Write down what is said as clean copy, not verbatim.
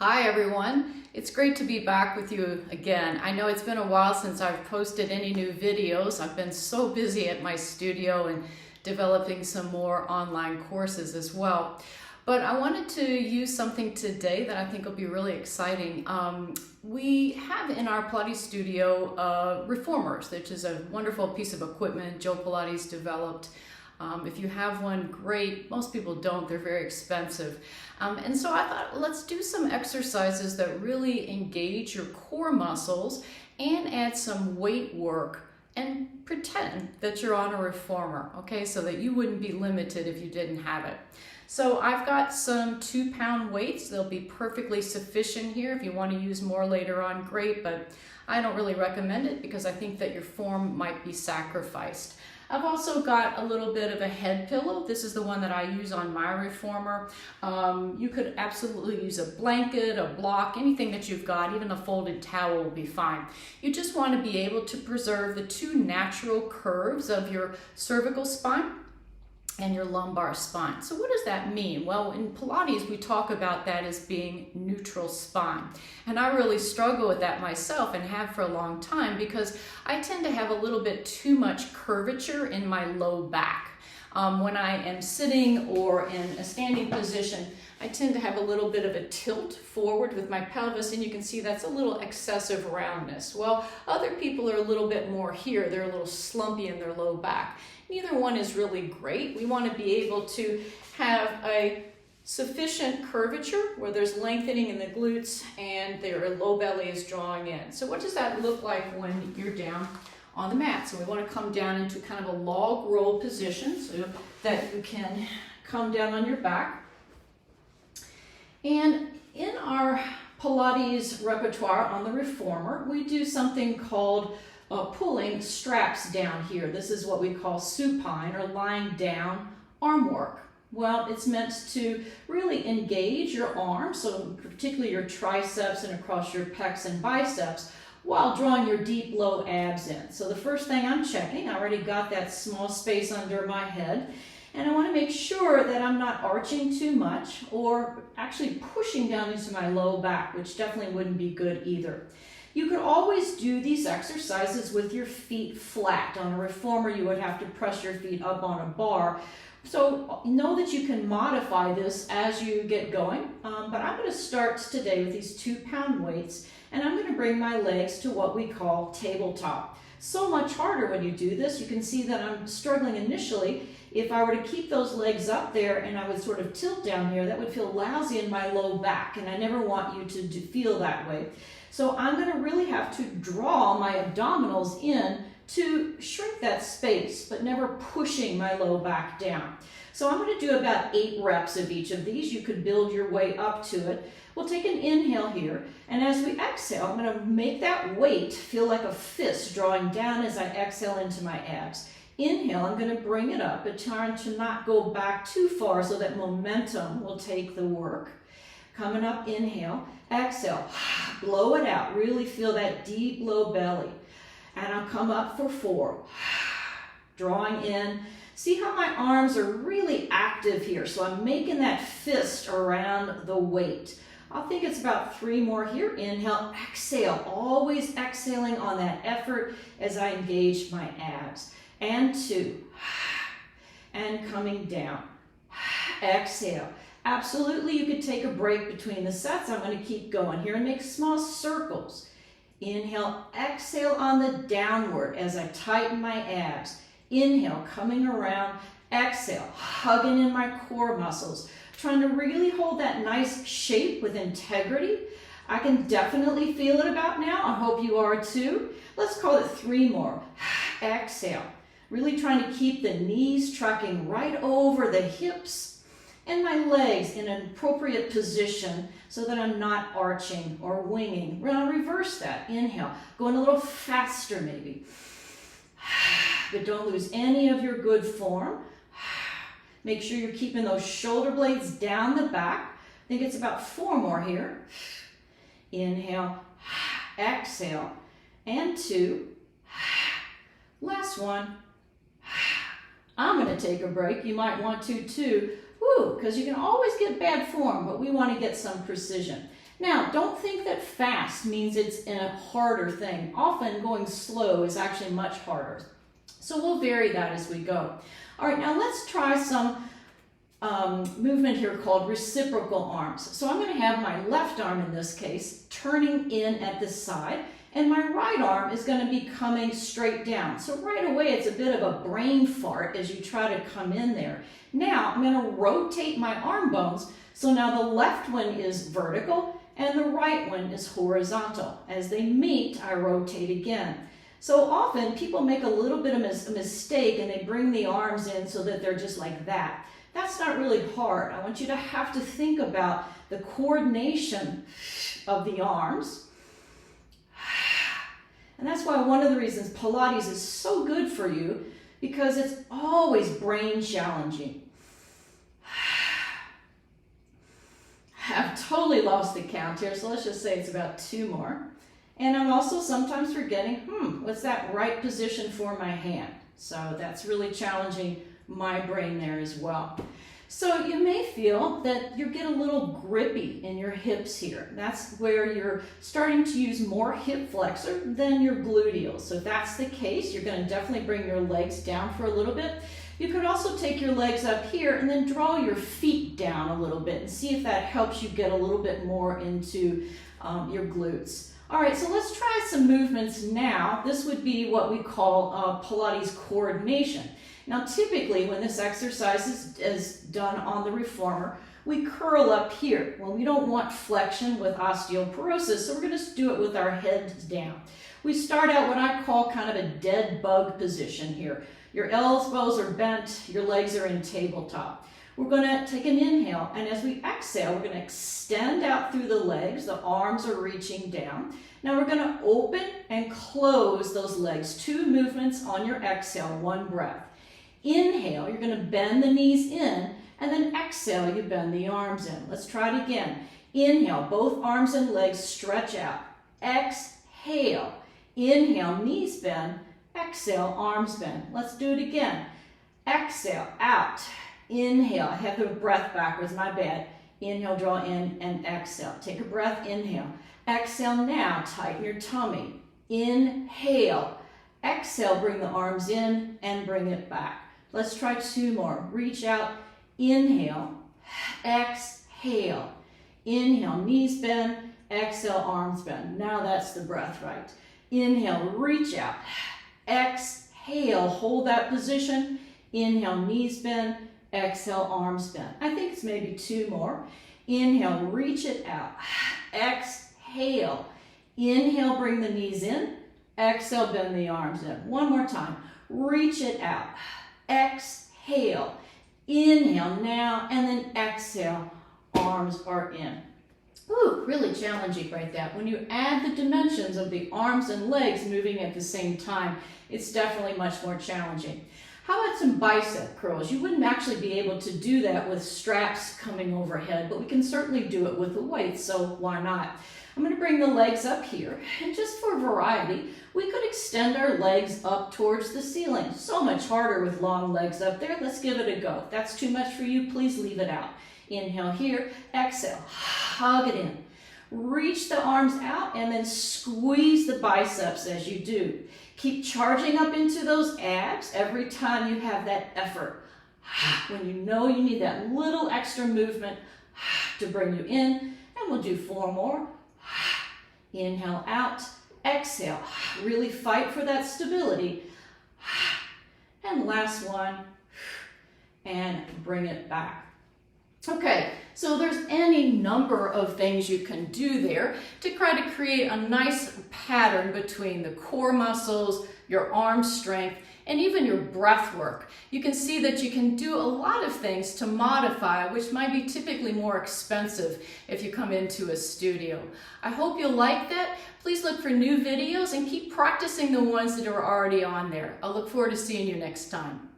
Hi everyone, it's great to be back with you again. I know it's been a while since I've posted any new videos. I've been so busy at my studio and developing some more online courses as well. But I wanted to use something today that I think will be really exciting. We have in our Pilates studio reformers, which is a wonderful piece of equipment Joe Pilates developed. If you have one, great. Most people don't. They're very expensive. And so I thought, let's do some exercises that really engage your core muscles and add some weight work and pretend that you're on a reformer, okay? So that you wouldn't be limited if you didn't have it. So I've got some 2-pound weights. They'll be perfectly sufficient here. If you want to use more later on, great, but I don't really recommend it because I think that your form might be sacrificed. I've also got a little bit of a head pillow. This is the one that I use on my reformer. You could absolutely use a blanket, a block, anything that you've got, even a folded towel will be fine. You just want to be able to preserve the two natural curves of your cervical spine and your lumbar spine. So what does that mean? Well, in Pilates, we talk about that as being neutral spine. And I really struggle with that myself and have for a long time because I tend to have a little bit too much curvature in my low back. When I am sitting or in a standing position, I tend to have a little bit of a tilt forward with my pelvis, and you can see that's a little excessive roundness. Well, other people are a little bit more here. They're a little slumpy in their low back. Neither one is really great. We want to be able to have a sufficient curvature where there's lengthening in the glutes and their low belly is drawing in. So what does that look like when you're down on the mat? So we want to come down into kind of a log roll position so that you can come down on your back. And in our Pilates repertoire on the reformer, we do something called pulling straps down here. This is what we call supine or lying down arm work. Well, it's meant to really engage your arms, so particularly your triceps and across your pecs and biceps, while drawing your deep low abs in. So the first thing I'm checking, I already got that small space under my head, and I want to make sure that I'm not arching too much or actually pushing down into my low back, which definitely wouldn't be good either. You could always do these exercises with your feet flat. On a reformer, you would have to press your feet up on a bar. So know that you can modify this as you get going. But I'm going to start today with these 2-pound weights, and I'm going to bring my legs to what we call tabletop. So much harder when you do this. You can see that I'm struggling initially. If I were to keep those legs up there and I would sort of tilt down here, that would feel lousy in my low back, and I never want you to feel that way. So I'm going to really have to draw my abdominals in to shrink that space, but never pushing my low back down. So I'm going to do about 8 reps of each of these. You could build your way up to it. We'll take an inhale here, and as we exhale, I'm going to make that weight feel like a fist drawing down as I exhale into my abs. Inhale, I'm going to bring it up, but trying to not go back too far so that momentum will take the work. Coming up, inhale, exhale, blow it out. Really feel that deep low belly. And I'll come up for 4, drawing in. See how my arms are really active here. So I'm making that fist around the weight. I think it's about 3 more here. Inhale, exhale, always exhaling on that effort as I engage my abs. And 2, and coming down, exhale. Absolutely, you could take a break between the sets. I'm going to keep going here and make small circles. Inhale, exhale on the downward as I tighten my abs. Inhale, coming around, exhale, hugging in my core muscles, trying to really hold that nice shape with integrity. I can definitely feel it about now. I hope you are too. Let's call it 3 more. Exhale, really trying to keep the knees tracking right over the hips and my legs in an appropriate position so that I'm not arching or winging. We're going to reverse that. Inhale, going a little faster maybe. But don't lose any of your good form. Make sure you're keeping those shoulder blades down the back. I think it's about 4 more here. Inhale, exhale, and 2. Last one. I'm going to take a break. You might want to too. Because you can always get bad form, but we want to get some precision. Now, don't think that fast means it's a harder thing. Often going slow is actually much harder. So we'll vary that as we go. All right, now let's try some movement here called reciprocal arms. So I'm going to have my left arm in this case turning in at the side, and my right arm is going to be coming straight down. So right away it's a bit of a brain fart as you try to come in there. Now I'm going to rotate my arm bones, so now the left one is vertical and the right one is horizontal. As they meet, I rotate again. So often people make a little bit of a mistake and they bring the arms in so that they're just like that. That's not really hard. I want you to have to think about the coordination of the arms. And that's why one of the reasons Pilates is so good for you, because it's always brain challenging. I've totally lost the count here, so let's just say it's about 2 more. And I'm also sometimes forgetting, what's that right position for my hand? So that's really challenging my brain there as well. So you may feel that you get a little grippy in your hips here. That's where you're starting to use more hip flexor than your gluteals. So if that's the case, you're going to definitely bring your legs down for a little bit. You could also take your legs up here and then draw your feet down a little bit and see if that helps you get a little bit more into your glutes. All right, so let's try some movements now. This would be what we call Pilates coordination. Now, typically when this exercise is done on the reformer, we curl up here. Well, we don't want flexion with osteoporosis, so we're going to do it with our heads down. We start out what I call kind of a dead bug position here. Your elbows are bent, your legs are in tabletop. We're going to take an inhale, and as we exhale, we're going to extend out through the legs. The arms are reaching down. Now we're going to open and close those legs. 2 movements on your exhale, 1 breath. Inhale, you're going to bend the knees in, and then exhale, you bend the arms in. Let's try it again. Inhale, both arms and legs stretch out. Exhale. Inhale, knees bend. Exhale, arms bend. Let's do it again. Exhale, out. Inhale, I have the breath backwards, my bad. Inhale, draw in, and exhale. Take a breath, inhale. Exhale now, tighten your tummy. Inhale. Exhale, bring the arms in and bring it back. Let's try 2 more. Reach out, inhale, exhale. Inhale, knees bend, exhale, arms bend. Now that's the breath right. Inhale, reach out, exhale, hold that position. Inhale, knees bend, exhale, arms bend. I think it's maybe 2 more. Inhale, reach it out, exhale. Inhale, bring the knees in, exhale, bend the arms in. 1 more time. Reach it out. Exhale. Inhale now, and then exhale. Arms are in. Ooh, really challenging right there. When you add the dimensions of the arms and legs moving at the same time, it's definitely much more challenging. How about some bicep curls? You wouldn't actually be able to do that with straps coming overhead, but we can certainly do it with the weights, so why not? I'm going to bring the legs up here, and just for variety, we could extend our legs up towards the ceiling. So much harder with long legs up there. Let's give it a go. If that's too much for you, please leave it out. Inhale here, exhale, hug it in. Reach the arms out and then squeeze the biceps as you do. Keep charging up into those abs every time you have that effort. When you know you need that little extra movement to bring you in, and we'll do 4 more. Inhale out, exhale. Really fight for that stability. And last one, and bring it back. Okay, so there's any number of things you can do there to try to create a nice pattern between the core muscles, your arm strength, and even your breath work. You can see that you can do a lot of things to modify, which might be typically more expensive if you come into a studio. I hope you'll like that. Please look for new videos and keep practicing the ones that are already on there. I'll look forward to seeing you next time.